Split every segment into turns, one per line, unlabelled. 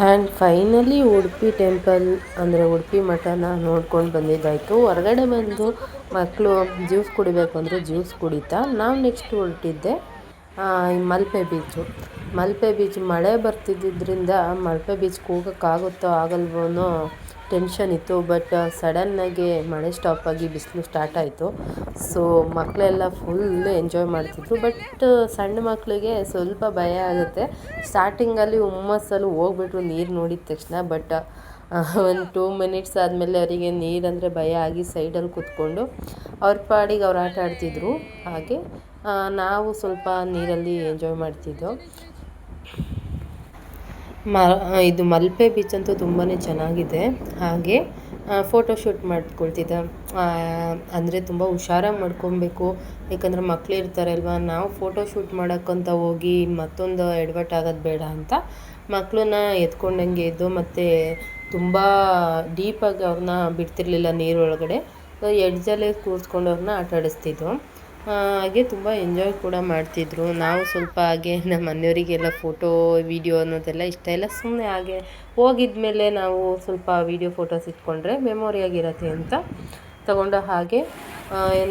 And finally Udupi temple ಅಂದರೆ ಉಡುಪಿ ಮಠನ ನೋಡ್ಕೊಂಡು ಬಂದಿದ್ದಾಯಿತು. ಹೊರಗಡೆ ಬಂದು ಮಕ್ಕಳು ಜ್ಯೂಸ್ ಕುಡಿಬೇಕು ಅಂದರೆ ಜ್ಯೂಸ್ ಕುಡಿತಾ ನಾವು ನೆಕ್ಸ್ಟ್ ಹೊರಟಿದ್ದೆ ಮಲ್ಪೆ ಬೀಚು. ಮಲ್ಪೆ ಬೀಚ್ ಮಳೆ ಬರ್ತಿದ್ದರಿಂದ ಮಲ್ಪೆ ಬೀಚ್ಗೆ ಹೋಗೋಕ್ಕಾಗುತ್ತೋ ಆಗಲ್ವೋ ಅನ್ನೋ ಟೆನ್ಷನ್ ಇತ್ತು. ಬಟ್ ಸಡನ್ನಾಗಿ ಮಳೆ ಸ್ಟಾಪ್ ಆಗಿ ಬಿಸಿಲು ಸ್ಟಾರ್ಟ್ ಆಯಿತು. ಸೊ ಮಕ್ಕಳೆಲ್ಲ ಫುಲ್ ಎಂಜಾಯ್ ಮಾಡ್ತಿದ್ರು. ಬಟ್ ಸಣ್ಣ ಮಕ್ಕಳಿಗೆ ಸ್ವಲ್ಪ ಭಯ ಆಗುತ್ತೆ. ಸ್ಟಾರ್ಟಿಂಗಲ್ಲಿ ಹುಮ್ಮಸ್ಸಲ್ಲಿ ಹೋಗ್ಬಿಟ್ರು ನೀರು ನೋಡಿದ ತಕ್ಷಣ. ಬಟ್ ಒಂದು 2 ಮಿನಿಟ್ಸ್ ಆದಮೇಲೆ ಅವರಿಗೆ ನೀರಂದರೆ ಭಯ ಆಗಿ ಸೈಡಲ್ಲಿ ಕೂತ್ಕೊಂಡು ಅವ್ರ ಪಾಡಿಗೆ ಅವ್ರು ಆಟ ಆಡ್ತಿದ್ರು. ಹಾಗೆ ನಾವು ಸ್ವಲ್ಪ ನೀರಲ್ಲಿ ಎಂಜಾಯ್ ಮಾಡ್ತಿದ್ದೋ. ಇದು ಮಲ್ಪೆ ಬೀಚ್ ಅಂತೂ ತುಂಬಾ ಚೆನ್ನಾಗಿದೆ. ಹಾಗೆ ಫೋಟೋಶೂಟ್ ಮಾಡ್ಕೊಳ್ತಿದ್ದೆ. ಅಂದರೆ ತುಂಬ ಹುಷಾರಾಗಿ ಮಾಡ್ಕೊಬೇಕು, ಯಾಕಂದರೆ ಮಕ್ಕಳು ಇರ್ತಾರೆ ಅಲ್ವಾ. ನಾವು ಫೋಟೋಶೂಟ್ ಮಾಡೋಕ್ಕಂತ ಹೋಗಿ ಮತ್ತೊಂದು ಎಡವಟ್ಟಾಗೋದು ಬೇಡ ಅಂತ ಮಕ್ಕಳನ್ನ ಎತ್ಕೊಂಡಂಗೆ ಇದ್ದು, ಮತ್ತು ತುಂಬ ಡೀಪಾಗಿ ಅವ್ರನ್ನ ಬಿಡ್ತಿರ್ಲಿಲ್ಲ ನೀರೊಳಗಡೆ. ಎಡ್ಜಲ್ಲೇ ಕೂರಿಸ್ಕೊಂಡು ಅವ್ರನ್ನ ಆಟ ಆಡಿಸ್ತಿದ್ವು. ಹಾಗೆ ತುಂಬ ಎಂಜಾಯ್ ಕೂಡ ಮಾಡ್ತಿದ್ರು. ನಾವು ಸ್ವಲ್ಪ ಹಾಗೆ ನಮ್ಮ ಮನೆಯವರಿಗೆಲ್ಲ ಫೋಟೋ ವೀಡಿಯೋ ಅನ್ನೋದೆಲ್ಲ ಇಷ್ಟ ಇಲ್ಲ. ಸುಮ್ಮನೆ ಹಾಗೆ ಹೋಗಿದ್ಮೇಲೆ ನಾವು ಸ್ವಲ್ಪ ವೀಡಿಯೋ ಫೋಟೋಸ್ ಇಟ್ಕೊಂಡ್ರೆ ಮೆಮೊರಿಯಾಗಿರತ್ತೆ ಅಂತ ತಗೊಂಡು, ಹಾಗೆ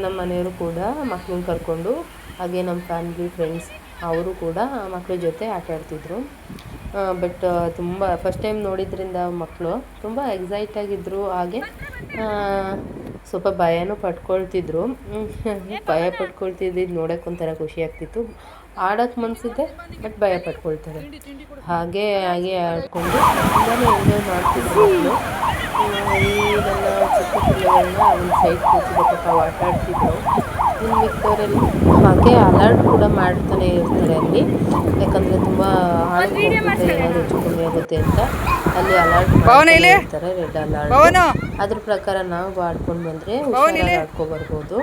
ನಮ್ಮ ಮನೆಯವರು ಕೂಡ ಮಕ್ಕಳನ್ನ ಕರ್ಕೊಂಡು, ಹಾಗೆ ನಮ್ಮ ಫ್ಯಾಮಿಲಿ ಫ್ರೆಂಡ್ಸ್ ಅವರು ಕೂಡ ಮಕ್ಕಳ ಜೊತೆ ಆಟ ಆಡ್ತಿದ್ರು. ಬಟ್ ತುಂಬ ಫಸ್ಟ್ ಟೈಮ್ ನೋಡಿದ್ರಿಂದ ಮಕ್ಕಳು ತುಂಬ ಎಕ್ಸೈಟಾಗಿದ್ದರು. ಹಾಗೆ ಸ್ವಲ್ಪ ಭಯನೂ ಪಡ್ಕೊಳ್ತಿದ್ರು. ಭಯ ಪಡ್ಕೊಳ್ತಿದ್ದು ನೋಡೋಕೆ ಒಂಥರ ಖುಷಿ ಆಗ್ತಿತ್ತು. ಆಡೋಕ್ಕೆ ಮನಸ್ಸಿದೆ, ಬಟ್ ಭಯ ಪಡ್ಕೊಳ್ತಾರೆ. ಹಾಗೆ ಆಡಿಕೊಂಡು ತುಂಬಾ ಎಂಜಾಯ್ ಮಾಡ್ತಿದ್ರು ಮಕ್ಕಳು. ಈ ನನ್ನ ಚಿಕ್ಕ piಳ್ಳೆಗಳನ್ನ ಒಂದು ಸೈಡ್ ಕೂರಿಸಿದ ಆಟ ಆಡ್ತಿದ್ರು. ಇನ್ನು ಮಿಕ್ಕವರೆಲ್ಲ ಹಾಗೆ ಅಲರ್ಟ್ ಕೂಡ ಮಾಡ್ತಾನೆ ಇರ್ತಾರೆ ಅಲ್ಲಿ, ಯಾಕಂದರೆ ತುಂಬ ಆಳಕ್ಕೆ ಹೋಗ್ಬಿಟ್ರೆ ಏನಾದರೂ ಹೆಚ್ಚು ಕಮ್ಮಿ ಆಗುತ್ತೆ ಅಂತ ಅಲ್ಲಿ ಅಲರ್ಟ್ ಮಾಡ್ತಾನೆ ಇರ್ತಾರೆ, ರೆಡ್ ಅಲರ್ಟ್. ಅದ್ರ ಪ್ರಕಾರ ನಾವು ಆಡ್ಕೊಂಡು ಬಂದರೆ ಹುಷಾರಾಗಿ ಆಡ್ಕೊಬರ್ಬೋದು.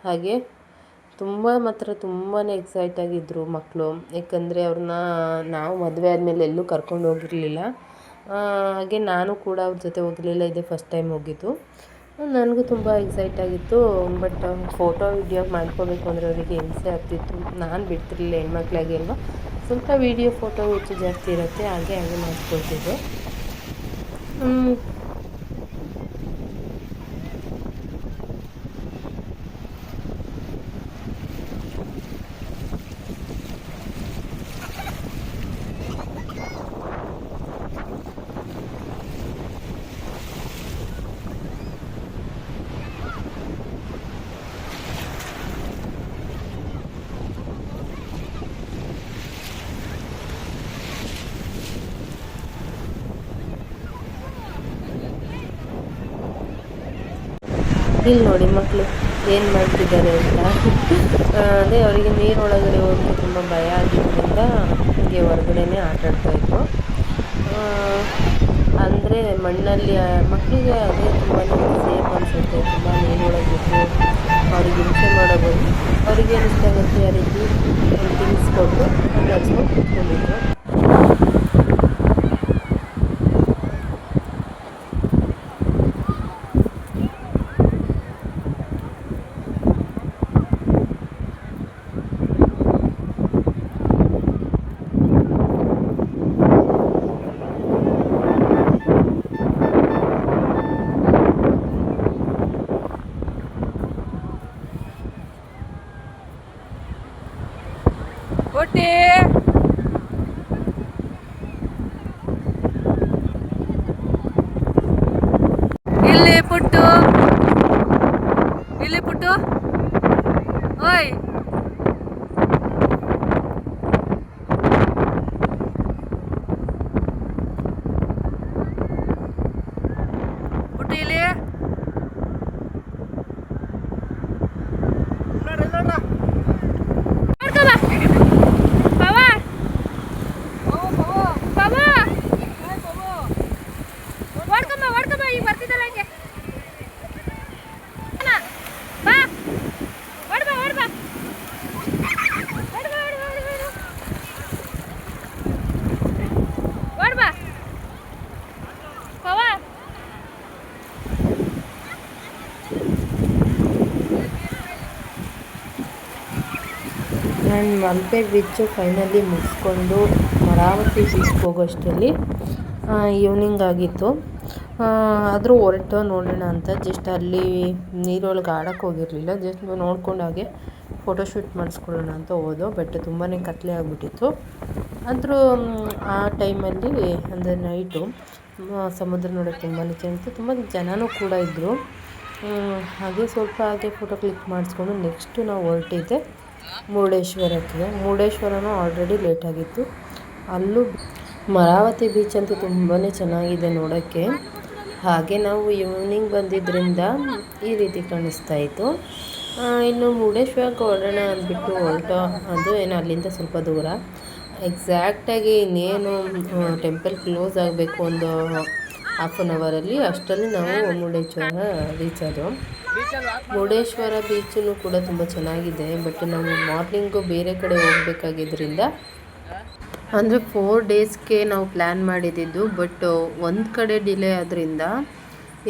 ಹಾಗೆ ಮಾತ್ರ ತುಂಬಾ ಎಕ್ಸೈಟಾಗಿದ್ದರು ಮಕ್ಕಳು, ಯಾಕಂದರೆ ಅವ್ರನ್ನ ನಾವು ಮದುವೆ ಆದಮೇಲೆ ಎಲ್ಲೂ ಕರ್ಕೊಂಡು ಹೋಗಿರಲಿಲ್ಲ. ಹಾಗೆ ನಾನು ಕೂಡ ಅವ್ರ ಜೊತೆ ಹೋಗಿರಲಿಲ್ಲ, ಇದೇ ಫಸ್ಟ್ ಟೈಮ್ ಹೋಗಿದ್ದು. ನನಗೂ ತುಂಬ ಎಕ್ಸೈಟಾಗಿತ್ತು. ಬಟ್ ಫೋಟೋ ವಿಡಿಯೋ ಮಾಡ್ಕೋಬೇಕು ಅಂದರೆ ಅವರಿಗೆ ಹಿಂಸೆ ಆಗ್ತಿತ್ತು. ನಾನು ಬಿಡ್ತಿರ್ಲಿಲ್ಲ, ಹೆಣ್ಮಕ್ಳಾಗಿ ಅಲ್ವಾ, ಸ್ವಲ್ಪ ವೀಡಿಯೋ ಫೋಟೋ ಹುಚ್ಚು ಜಾಸ್ತಿ ಇರುತ್ತೆ. ಹಾಗೆ ಮಾಡಿಸ್ಕೊಳ್ತಿದ್ದೆ. ಇಲ್ಲಿ ನೋಡಿ ಮಕ್ಕಳು ಏನು ಮಾಡ್ತಿದ್ದಾರೆ ಅಂತ. ಅದೇ ಅವರಿಗೆ ನೀರೊಳಗಡೆ ಹೋಗಿ ತುಂಬ ಭಯ ಆಗಿದ್ದರಿಂದ ಹೀಗೆ ಹೊರಗಡೆನೇ ಆಟ ಆಡ್ತಾಯಿದ್ರು. ಅಂದರೆ ಮಣ್ಣಲ್ಲಿ ಮಕ್ಕಳಿಗೆ ಅದೇ ತುಂಬಾ ಸೇಫ್ ಅನಿಸುತ್ತೆ. ತುಂಬ ನೀರೊಳಗಿದ್ದು ಅವ್ರಿಗೆ ಹಿಂಸೆ ಮಾಡೋಬೋದು. ಅವ್ರಿಗೇನು ಇಷ್ಟ ಆಗುತ್ತೆ ಆ ರೀತಿ ಥಿಂಗ್ಸ್ ಕೊಟ್ಟು ಕಲಿಸ್ಕೊಂಡು ಕೂತ್ಕೊಂಡಿದ್ರು.
ಇಲ್ಲಿ ಪುಟ್ಟು ಓಯ್ ಪುಟ್ಟು ಇಲ್ಲಿ
ನಾನು ಮಲ್ಪೆ ಬೀಚು ಫೈನಲಿ ಮುಗಿಸ್ಕೊಂಡು ಮರಾವತಿ ಬೀಚ್ಗೆ ಹೋಗೋಷ್ಟರಲ್ಲಿ ಈವ್ನಿಂಗ್ ಆಗಿತ್ತು. ಆದರೂ ಹೊರಟು ನೋಡೋಣ ಅಂತ ಜಸ್ಟ್ ಅಲ್ಲಿ ನೀರೊಳಗೆ ಆಡೋಕ್ಕೆ ಹೋಗಿರಲಿಲ್ಲ, ಜಸ್ಟ್ ನೋಡ್ಕೊಂಡು ಹಾಗೆ ಫೋಟೋಶೂಟ್ ಮಾಡಿಸ್ಕೊಳ್ಳೋಣ ಅಂತ ಹೋದೋ. ಬಟ್ ತುಂಬಾ ಕತ್ಲೆ ಆಗಿಬಿಟ್ಟಿತ್ತು. ಆದರೂ ಆ ಟೈಮಲ್ಲಿ ಅಂದರೆ ನೈಟು ಸಮುದ್ರ ನೋಡೋಕ್ಕೆ ತುಂಬಾ ಚೆನ್ನಾಗಿತ್ತು, ತುಂಬ ಜನನೂ ಕೂಡ ಇದ್ದರು. ಹಾಗೆ ಸ್ವಲ್ಪ ಹಾಗೆ ಫೋಟೋ ಕ್ಲಿಕ್ ಮಾಡಿಸ್ಕೊಂಡು ನೆಕ್ಸ್ಟು ನಾವು ಹೊರಟಿದ್ದೆ ಮುರುಡೇಶ್ವರಕ್ಕೆ. ಮುರುಡೇಶ್ವರನೂ ಆಲ್ರೆಡಿ ಲೇಟಾಗಿತ್ತು. ಅಲ್ಲೂ ಮರಾವತಿ ಬೀಚ್ ಅಂತೂ ತುಂಬಾ ಚೆನ್ನಾಗಿದೆ ನೋಡೋಕ್ಕೆ. ಹಾಗೆ ನಾವು ಈವ್ನಿಂಗ್ ಬಂದಿದ್ದರಿಂದ ಈ ರೀತಿ ಕಾಣಿಸ್ತಾ ಇತ್ತು. ಇನ್ನು ಮುರುಡೇಶ್ವರಕ್ಕೆ ಹೊರಡೋಣ ಅಂದ್ಬಿಟ್ಟು ಹೊರಟೋ. ಅದು ಏನೋ ಅಲ್ಲಿಂದ ಸ್ವಲ್ಪ ದೂರ. ಎಕ್ಸಾಕ್ಟಾಗಿ ಇನ್ನೇನು ಟೆಂಪಲ್ ಕ್ಲೋಸ್ ಆಗಬೇಕು ಒಂದು ಹಾಫ್ ಆನ್ ಅವರಲ್ಲಿ, ಅಷ್ಟರಲ್ಲಿ ನಾವು ಮುರುಡೇಶ್ವರ ರೀಚ್ ಆದವು. ಮುರುಡೇಶ್ವರ ಬೀಚೂ ಕೂಡ ತುಂಬ ಚೆನ್ನಾಗಿದೆ. ಬಟ್ ನಾವು ಮಾರ್ನಿಂಗು ಬೇರೆ ಕಡೆ ಹೋಗಬೇಕಾಗಿದ್ದರಿಂದ ಅಂದರೆ 4 ಡೇಸ್ಗೆ ನಾವು ಪ್ಲ್ಯಾನ್ ಮಾಡಿದ್ದು. ಬಟ್ ಒಂದು ಕಡೆ ಡಿಲೇ ಆದ್ದರಿಂದ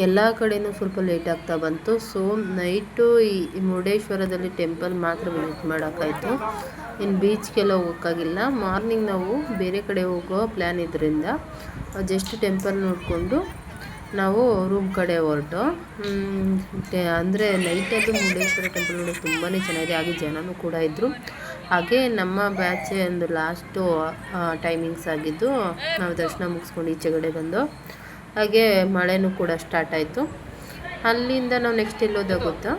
ಎಲ್ಲ ಕಡೆಯೂ ಸ್ವಲ್ಪ ಲೇಟ್ ಆಗ್ತಾ ಬಂತು. ಸೊ ನೈಟು ಈ ಮುರುಡೇಶ್ವರದಲ್ಲಿ ಟೆಂಪಲ್ ಮಾತ್ರ ವಿಸಿಟ್ ಮಾಡೋಕ್ಕಾಯಿತು. ಇನ್ನು ಬೀಚ್ಗೆಲ್ಲ ಹೋಗೋಕ್ಕಾಗಿಲ್ಲ. ಮಾರ್ನಿಂಗ್ ನಾವು ಬೇರೆ ಕಡೆ ಹೋಗೋ ಪ್ಲ್ಯಾನ್ ಇದರಿಂದ ಜಸ್ಟ್ ಟೆಂಪಲ್ ನೋಡಿಕೊಂಡು ನಾವು ರೂಮ್ ಕಡೆ ಹೊರಟು. ಅಂದರೆ ನೈಟಲ್ಲಿ ಮುರುಡೇಶ್ವರ ಟೆಂಪಲ್ ನೋಡೋಕ್ಕೆ ತುಂಬಾ ಚೆನ್ನಾಗಿದೆ. ಹಾಗೆ ಜನನೂ ಕೂಡ ಇದ್ದರು. ಹಾಗೆ ನಮ್ಮ ಬ್ಯಾಚೆ ಒಂದು ಲಾಸ್ಟು ಟೈಮಿಂಗ್ಸ್ ಆಗಿದ್ದು ನಾವು ದರ್ಶನ ಮುಗಿಸ್ಕೊಂಡು ಈಚೆಗಡೆ ಬಂದು. ಹಾಗೆ ಮಳೆನೂ ಕೂಡ ಸ್ಟಾರ್ಟ್ ಆಯಿತು. ಅಲ್ಲಿಂದ ನಾವು ನೆಕ್ಸ್ಟ್ ಎಲ್ಲೋದಾಗ ಗೊತ್ತಾ,